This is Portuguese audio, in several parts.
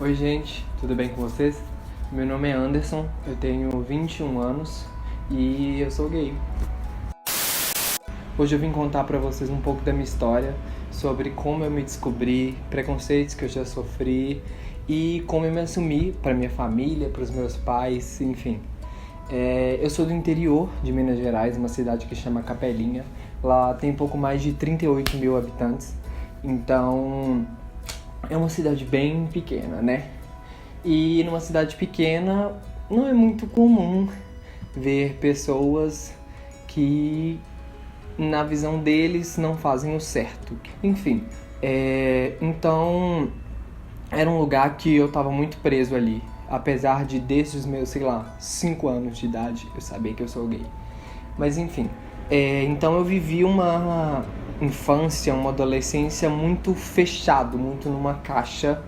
Oi gente, tudo bem com vocês? Meu nome é Anderson, eu tenho 21 anos e eu sou gay. Hoje eu vim contar pra vocês um pouco da minha história, sobre como eu me descobri, preconceitos que eu já sofri e como eu me assumi pra minha família, pros meus pais, enfim. Eu sou do interior de Minas Gerais, uma cidade que chama Capelinha. Lá tem pouco mais de 38 mil habitantes, então é uma cidade bem pequena, né? E numa cidade pequena não é muito comum ver pessoas que, na visão deles, não fazem o certo. Enfim, então era um lugar que eu tava muito preso ali. Apesar de desde os meus, 5 anos de idade eu saber que eu sou gay. Mas enfim, então eu vivi uma infância, uma adolescência muito fechado, muito numa caixa,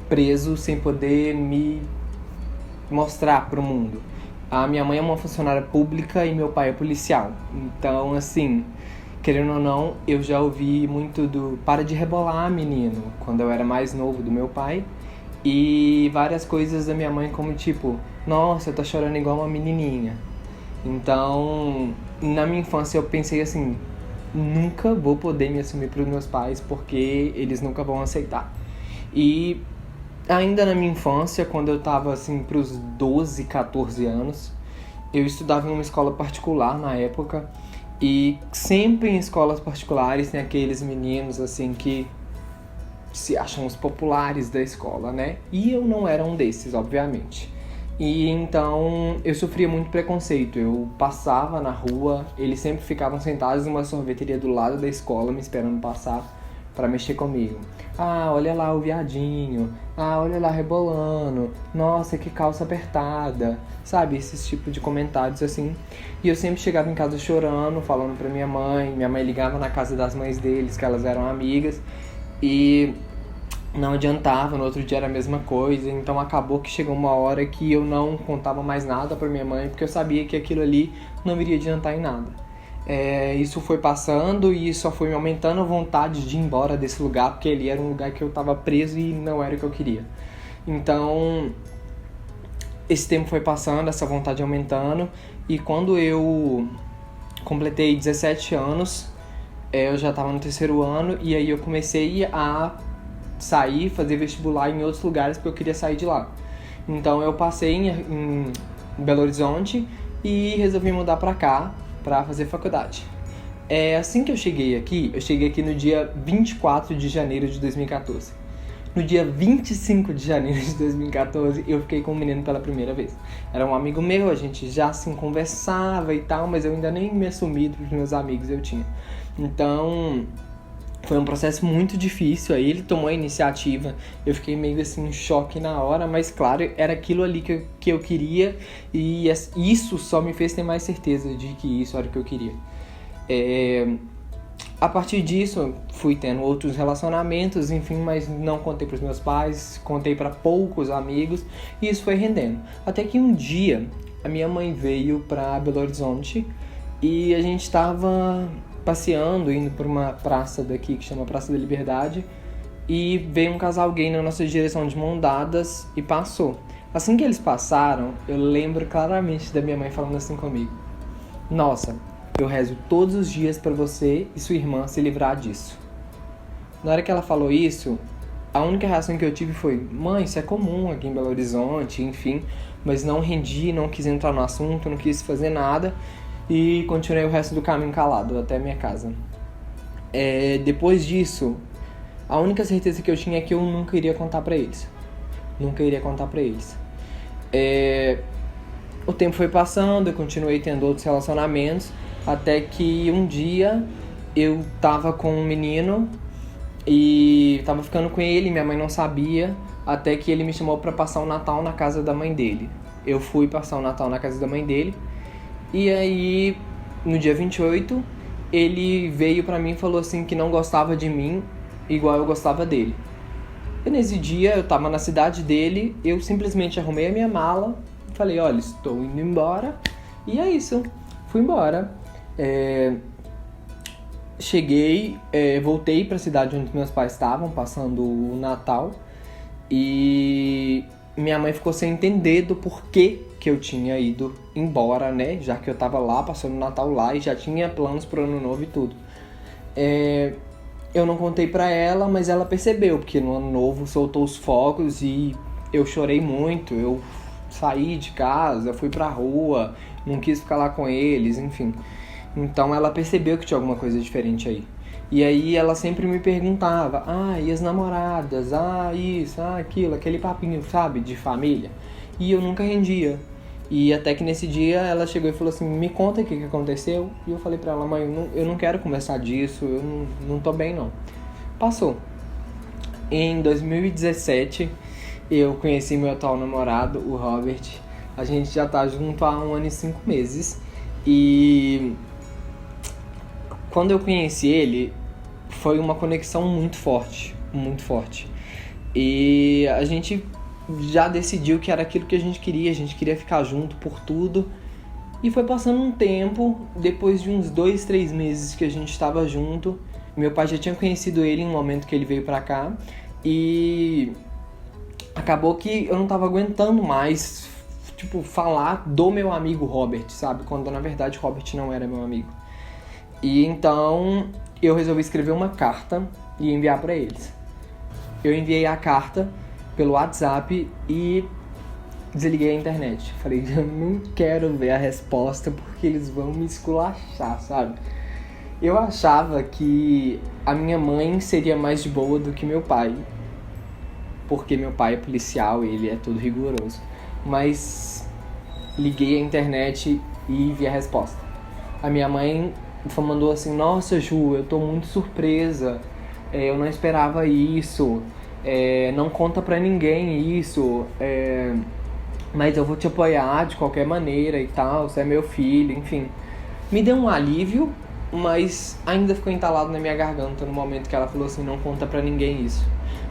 preso, sem poder me mostrar pro mundo. A minha mãe é uma funcionária pública e meu pai é policial. Então, assim, querendo ou não, eu já ouvi muito do "para de rebolar, menino", quando eu era mais novo, do meu pai. E várias coisas da minha mãe, como tipo, "nossa, tá chorando igual uma menininha". Então, na minha infância eu pensei assim, nunca vou poder me assumir pros meus pais porque eles nunca vão aceitar. E ainda na minha infância, quando eu tava assim pros 12, 14 anos, eu estudava em uma escola particular na época. E sempre em escolas particulares tem aqueles meninos assim que se acham os populares da escola, né? E eu não era um desses, obviamente. E então eu sofria muito preconceito. Eu passava na rua, eles sempre ficavam sentados numa sorveteria do lado da escola me esperando passar pra mexer comigo. "Ah, olha lá o viadinho. Ah, olha lá rebolando. Nossa, que calça apertada". Sabe, esses tipos de comentários assim. E eu sempre chegava em casa chorando, falando pra minha mãe. Minha mãe ligava na casa das mães deles, que elas eram amigas. E não adiantava, no outro dia era a mesma coisa. Então acabou que chegou uma hora que eu não contava mais nada pra minha mãe, porque eu sabia que aquilo ali não iria adiantar em nada. Isso foi passando e só foi me aumentando a vontade de ir embora desse lugar, porque ele era um lugar que eu tava preso e não era o que eu queria. Então, esse tempo foi passando, essa vontade aumentando, e quando eu completei 17 anos, eu já tava no terceiro ano, e aí eu comecei a sair, fazer vestibular em outros lugares, porque eu queria sair de lá. Então eu passei em Belo Horizonte e resolvi mudar pra cá pra fazer faculdade. Assim que eu cheguei aqui no dia 24 de janeiro de 2014. No dia 25 de janeiro de 2014, eu fiquei com um menino pela primeira vez. Era um amigo meu, a gente já assim conversava e tal, mas eu ainda nem me assumi pros meus amigos, eu tinha. Então, foi um processo muito difícil, aí ele tomou a iniciativa, eu fiquei meio assim em choque na hora, mas claro, era aquilo ali que eu queria e isso só me fez ter mais certeza de que isso era o que eu queria. A partir disso, fui tendo outros relacionamentos, enfim, mas não contei pros meus pais, contei pra poucos amigos e isso foi rendendo. Até que um dia, a minha mãe veio pra Belo Horizonte e a gente tava passeando, indo por uma praça daqui que chama Praça da Liberdade, e veio um casal gay na nossa direção de mão dadas e passou. Assim que eles passaram, eu lembro claramente da minha mãe falando assim comigo: "Nossa, eu rezo todos os dias pra você e sua irmã se livrar disso". Na hora que ela falou isso, a única reação que eu tive foi: "Mãe, isso é comum aqui em Belo Horizonte, enfim", mas não rendi, não quis entrar no assunto, não quis fazer nada e continuei o resto do caminho calado até a minha casa. Depois disso, a única certeza que eu tinha é que eu nunca iria contar pra eles. Nunca iria contar pra eles. O tempo foi passando, eu continuei tendo outros relacionamentos, até que um dia eu tava com um menino e tava ficando com ele, minha mãe não sabia, até que ele me chamou pra passar o Natal na casa da mãe dele. Eu fui passar o Natal na casa da mãe dele, e aí, no dia 28, ele veio pra mim e falou assim que não gostava de mim igual eu gostava dele. E nesse dia, eu tava na cidade dele, eu simplesmente arrumei a minha mala, falei: "Olha, estou indo embora", e é isso, fui embora. Cheguei, voltei pra cidade onde meus pais estavam, passando o Natal, e minha mãe ficou sem entender do porquê que eu tinha ido embora, né? Já que eu tava lá, passando o Natal lá e já tinha planos pro Ano Novo e tudo. Eu não contei pra ela, mas ela percebeu, porque no Ano Novo soltou os fogos e eu chorei muito. Eu saí de casa, fui pra rua, não quis ficar lá com eles, enfim. Então ela percebeu que tinha alguma coisa diferente aí. E aí ela sempre me perguntava, e as namoradas, isso, aquilo, aquele papinho, sabe, de família. E eu nunca rendia. E até que nesse dia ela chegou e falou assim, me conta o que aconteceu. E eu falei pra ela, mãe, eu não quero conversar disso, eu não tô bem não. Passou. Em 2017, eu conheci meu atual namorado, o Robert. A gente já tá junto há 1 ano e 5 meses. E quando eu conheci ele, foi uma conexão muito forte, muito forte. E a gente já decidiu que era aquilo que a gente queria ficar junto por tudo. E foi passando um tempo, depois de uns 2, 3 meses que a gente estava junto, meu pai já tinha conhecido ele em um momento que ele veio pra cá, e acabou que eu não tava aguentando mais, falar do meu amigo Robert, sabe? Quando na verdade Robert não era meu amigo. E então eu resolvi escrever uma carta e enviar pra eles. Eu enviei a carta pelo WhatsApp e desliguei a internet. Falei, eu não quero ver a resposta porque eles vão me esculachar, sabe? Eu achava que a minha mãe seria mais de boa do que meu pai, porque meu pai é policial, ele é todo rigoroso. Mas liguei a internet e vi a resposta. A minha mãe mandou assim, nossa Ju, eu tô muito surpresa, eu não esperava isso, não conta pra ninguém isso, mas eu vou te apoiar de qualquer maneira e tal, você é meu filho, enfim. Me deu um alívio, mas ainda ficou entalado na minha garganta no momento que ela falou assim, não conta pra ninguém isso.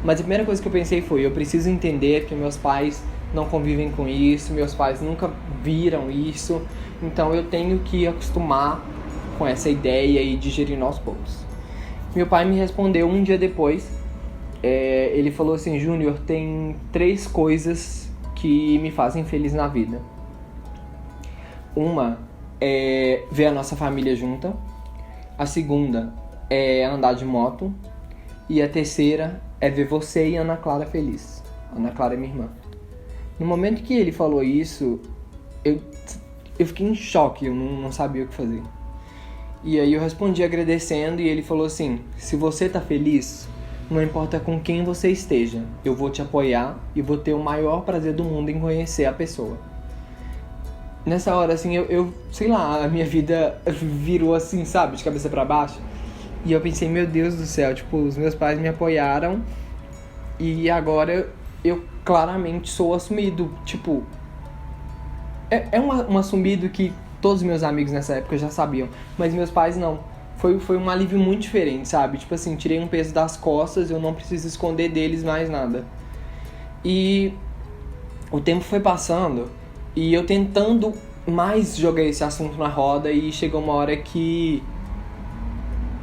Mas a primeira coisa que eu pensei foi, eu preciso entender que meus pais não convivem com isso, meus pais nunca viram isso, então eu tenho que acostumar com essa ideia e digerir aos poucos. Meu pai me respondeu um dia depois, ele falou assim, Júnior, tem 3 coisas que me fazem feliz na vida. Uma é ver a nossa família junta, a segunda é andar de moto e a terceira é ver você e Ana Clara feliz. Ana Clara é minha irmã. No momento que ele falou isso, eu fiquei em choque, eu não sabia o que fazer. E aí eu respondi agradecendo e ele falou assim, se você tá feliz, não importa com quem você esteja, eu vou te apoiar e vou ter o maior prazer do mundo em conhecer a pessoa. Nessa hora, assim, eu sei lá, a minha vida virou assim, sabe, de cabeça pra baixo. E eu pensei, meu Deus do céu, os meus pais me apoiaram e agora eu claramente sou assumido, é um assumido que todos os meus amigos nessa época já sabiam, mas meus pais não. Foi um alívio muito diferente, sabe? Tirei um peso das costas, eu não preciso esconder deles mais nada. E o tempo foi passando e eu tentando mais jogar esse assunto na roda e chegou uma hora que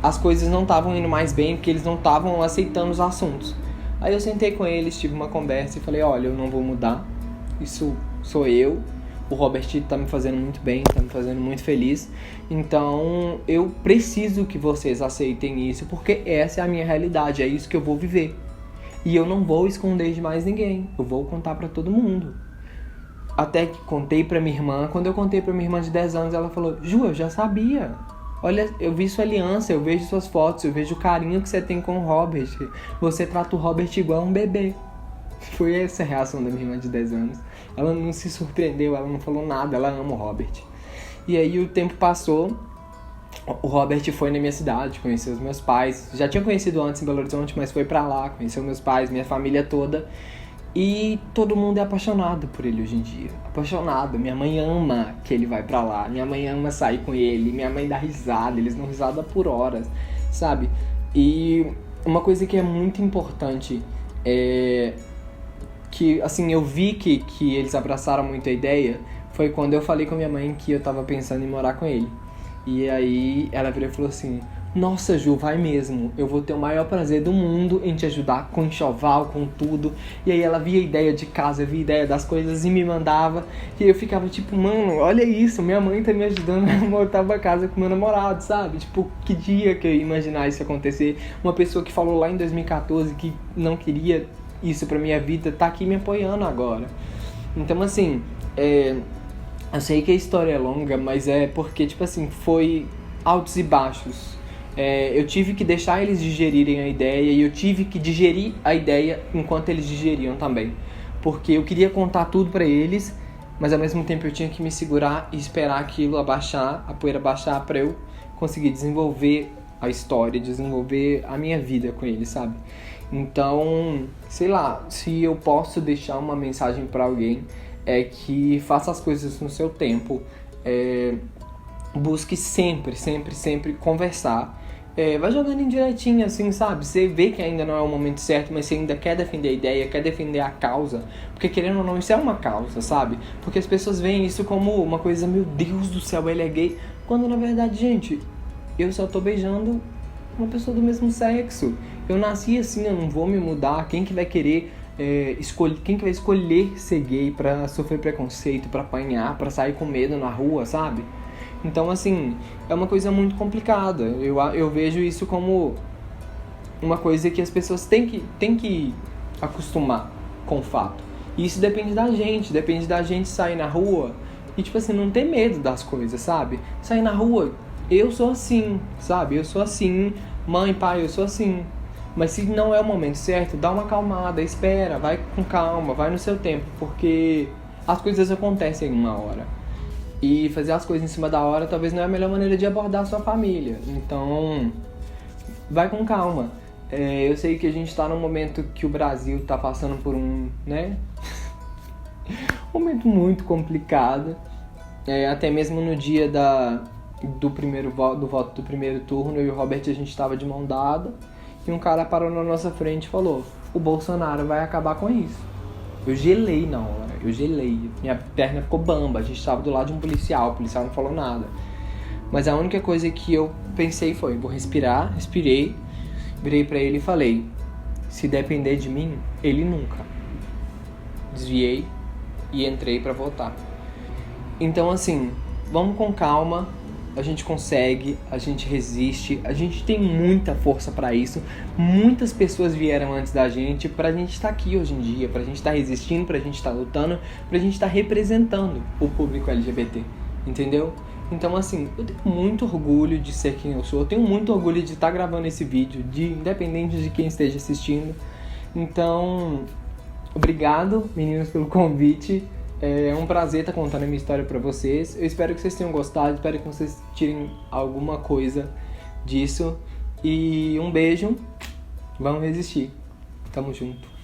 as coisas não estavam indo mais bem porque eles não estavam aceitando os assuntos. Aí eu sentei com eles, tive uma conversa e falei, olha, eu não vou mudar, isso sou eu. O Robert tá me fazendo muito bem, tá me fazendo muito feliz. Então, eu preciso que vocês aceitem isso, porque essa é a minha realidade, é isso que eu vou viver. E eu não vou esconder de mais ninguém, eu vou contar pra todo mundo. Até que contei pra minha irmã, quando eu contei pra minha irmã de 10 anos, ela falou, Ju, eu já sabia. Olha, eu vi sua aliança, eu vejo suas fotos, eu vejo o carinho que você tem com o Robert. Você trata o Robert igual um bebê. Foi essa a reação da minha irmã de 10 anos. Ela não se surpreendeu, ela não falou nada, ela ama o Robert. E aí o tempo passou, o Robert foi na minha cidade, conheceu os meus pais. Já tinha conhecido antes em Belo Horizonte, mas foi pra lá, conheceu meus pais, minha família toda. E todo mundo é apaixonado por ele hoje em dia. Apaixonado. Minha mãe ama que ele vai pra lá. Minha mãe ama sair com ele. Minha mãe dá risada, eles dão risada por horas, sabe? E uma coisa que é muito importante é que, assim, eu vi que eles abraçaram muito a ideia, foi quando eu falei com minha mãe que eu tava pensando em morar com ele. E aí ela virou e falou assim, nossa, Ju, vai mesmo. Eu vou ter o maior prazer do mundo em te ajudar com enxoval, com tudo. E aí ela via a ideia de casa, via a ideia das coisas e me mandava. E eu ficava tipo, mano, olha isso, minha mãe tá me ajudando a montar uma casa com meu namorado, sabe? Tipo, que dia que eu ia imaginar isso acontecer? Uma pessoa que falou lá em 2014 que não queria isso pra minha vida, tá aqui me apoiando agora. Então, assim, eu sei que a história é longa, mas é porque, tipo assim, foi altos e baixos. Eu tive que deixar eles digerirem a ideia e eu tive que digerir a ideia enquanto eles digeriam também. Porque eu queria contar tudo pra eles, mas ao mesmo tempo eu tinha que me segurar e esperar aquilo abaixar, a poeira baixar pra eu conseguir desenvolver a história, desenvolver a minha vida com eles, sabe? Então, sei lá, se eu posso deixar uma mensagem pra alguém, é que faça as coisas no seu tempo, busque sempre, sempre, sempre conversar. Vai jogando indiretinho, assim, sabe? Você vê que ainda não é o momento certo, mas você ainda quer defender a ideia, quer defender a causa. Porque, querendo ou não, isso é uma causa, sabe? Porque as pessoas veem isso como uma coisa, meu Deus do céu, ele é gay. Quando, na verdade, gente, eu só tô beijando uma pessoa do mesmo sexo. Eu nasci assim, eu não vou me mudar. Quem que vai querer quem que vai escolher ser gay pra sofrer preconceito, pra apanhar, pra sair com medo na rua, sabe? Então, assim, é uma coisa muito complicada. Eu vejo isso como uma coisa que as pessoas têm que acostumar com o fato. E isso depende da gente sair na rua e, tipo assim, não ter medo das coisas, sabe? Sair na rua, eu sou assim, sabe? Eu sou assim, mãe, pai, eu sou assim. Mas se não é o momento certo, dá uma acalmada, espera, vai com calma, vai no seu tempo, porque as coisas acontecem em uma hora. E fazer as coisas em cima da hora talvez não é a melhor maneira de abordar a sua família. Então, vai com calma. Eu sei que a gente tá num momento que o Brasil tá passando por um momento muito complicado. Até mesmo no dia do voto do primeiro turno, eu e o Robert, a gente tava de mão dada. E um cara parou na nossa frente e falou: o Bolsonaro vai acabar com isso. Eu gelei na hora, eu gelei. Minha perna ficou bamba, a gente tava do lado de um policial, o policial não falou nada. Mas a única coisa que eu pensei foi: vou respirar, respirei, virei pra ele e falei: se depender de mim, ele nunca. Desviei e entrei pra votar. Então, assim, vamos com calma. A gente consegue, a gente resiste, a gente tem muita força pra isso. Muitas pessoas vieram antes da gente pra gente estar aqui hoje em dia, pra gente estar resistindo, pra gente estar lutando, pra gente estar representando o público LGBT, entendeu? Então, assim, eu tenho muito orgulho de ser quem eu sou, eu tenho muito orgulho de estar gravando esse vídeo, independente de quem esteja assistindo. Então, obrigado, meninos, pelo convite. É um prazer estar contando a minha história pra vocês. Eu espero que vocês tenham gostado, espero que vocês tirem alguma coisa disso. E um beijo, vamos resistir. Tamo junto.